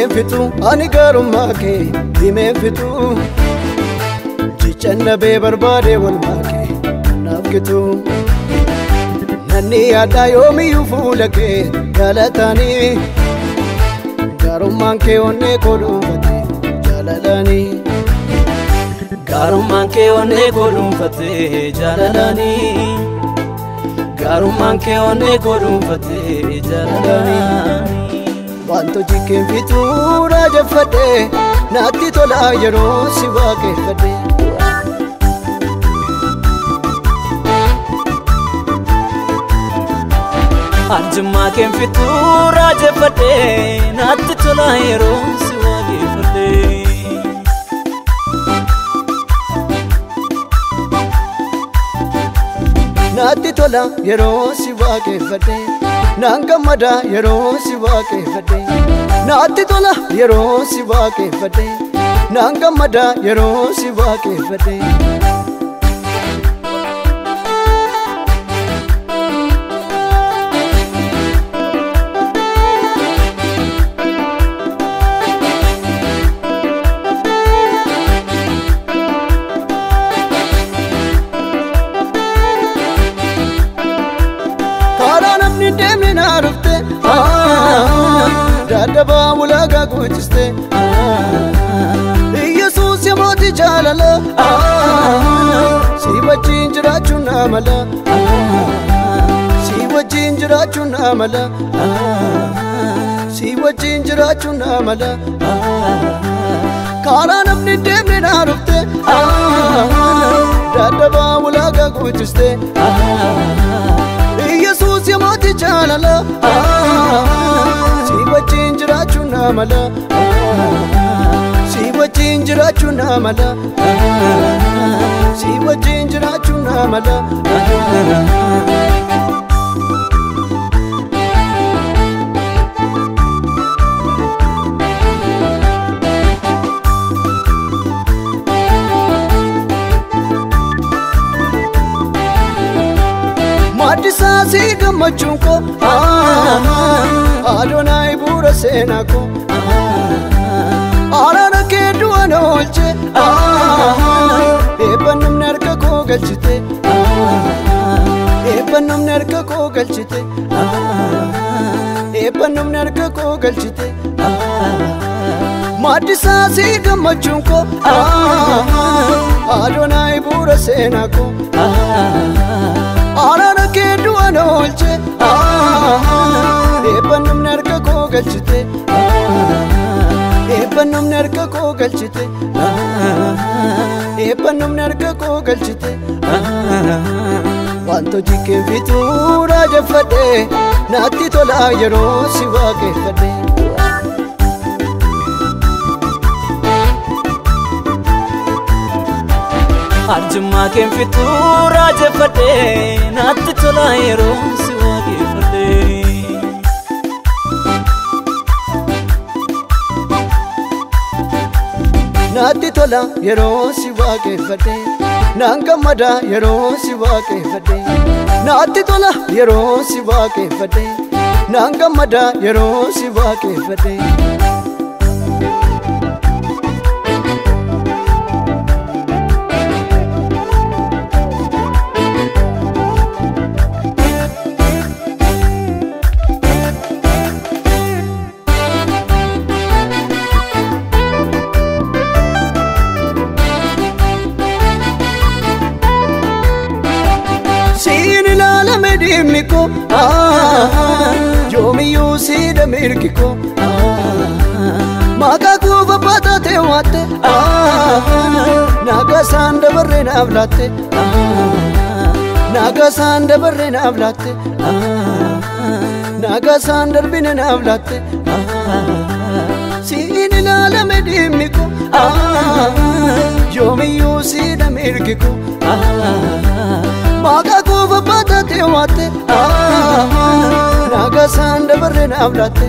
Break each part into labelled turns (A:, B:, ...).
A: fitu ani garummaa kee himeen fitu jichanna bee barbaade walmaa kee naaf gitu nanni yaaddaa yoomiyyuu fuula kee galataanii garummaan kee onnee koo dhuunfatee jaalalaanii garummaan kee onnee koo dhuunfatee jaalalaanii garummaan kee onnee koo dhuunfatee jaalalaanii wanto jikkeen fituu raajeffadhe naatti tolaa yeroo si waaqeffadhe arjummaa keen fituu raajeffadhe naatti tolaa yeroo si waaqeffadhe naatti tolaa yeroo si waaqeffadhe naan gammada yeroo si waaqeffadhe naatti tola yeroo si waaqeffadhe naan gammada yeroo si waaqeffadhe dadaba mulaga kuchiste Yesus yamoti jalala si wajjin jiraachun amala si wajjin jiraachun amala si wajjin jiraachun amala karaa namni deemne na dhufte dadaba mulaga kuchiste Yesus yamoti jalala si wajjin jiraachun amala si wajjin jiraachun amala si wajjin jiraachun amala Madisa si gammachuun ko Adonai buura seenaa ko Araara kee du'a na oolche eebban namni harka koo galchite eebban namni harka koo galchite eebban namni harka koo galchite Madisa si gammachuun ko Adonai buura seenaa ko Araara kee du'a na oolche eebban namni harka koo galchite eebban namni harka koo galchite eebban namni harka koo galchite wanto jikkeen fituu raajeffadhe naatti tolaa yeroo si waaqeffadhe arjummaa keen fituu raajeffadhe naatti tolaa yeroo si waaqeffadhe naatti tola yeroo si waaqeffadhe naan gammada yeroo si waaqeffadhe naatti tola yeroo si waaqeffadhe naan gammada yeroo si waaqeffadhe Miko yoomiyyu si damirkiko maqaa koo babbaatee waatte nagasaan dabarree naaf laatte nagasaan dabarree naaf laatte nagasaan darbine naaf laatte siin ilaalame dhimmiko yoomiyyu si damirkiko maqaa koo babbaatee waatte nagasaan dabarree naaf laatte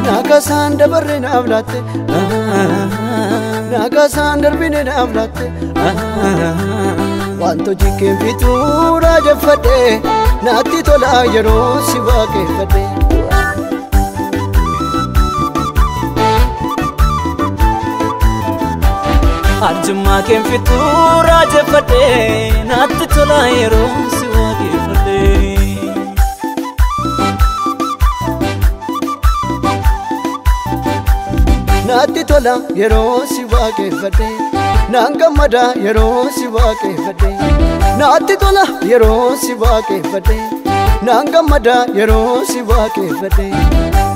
A: nagasaan dabarree naaf laatte nagasaan darbine naaf laatte wanto jikkeen fituu raajeffadhe naatti tolaa yeroo si waaqeffadhe
B: Arjummaa keen fixuu raajeffadhee naatti tola yeroo si waaqeffadhee.
A: Naatti tola yeroo si waaqeffadhee naan gammada yeroo si waaqeffadhee. Naatti tola yeroo si waaqeffadhee naan gammada yeroo si waaqeffadhee.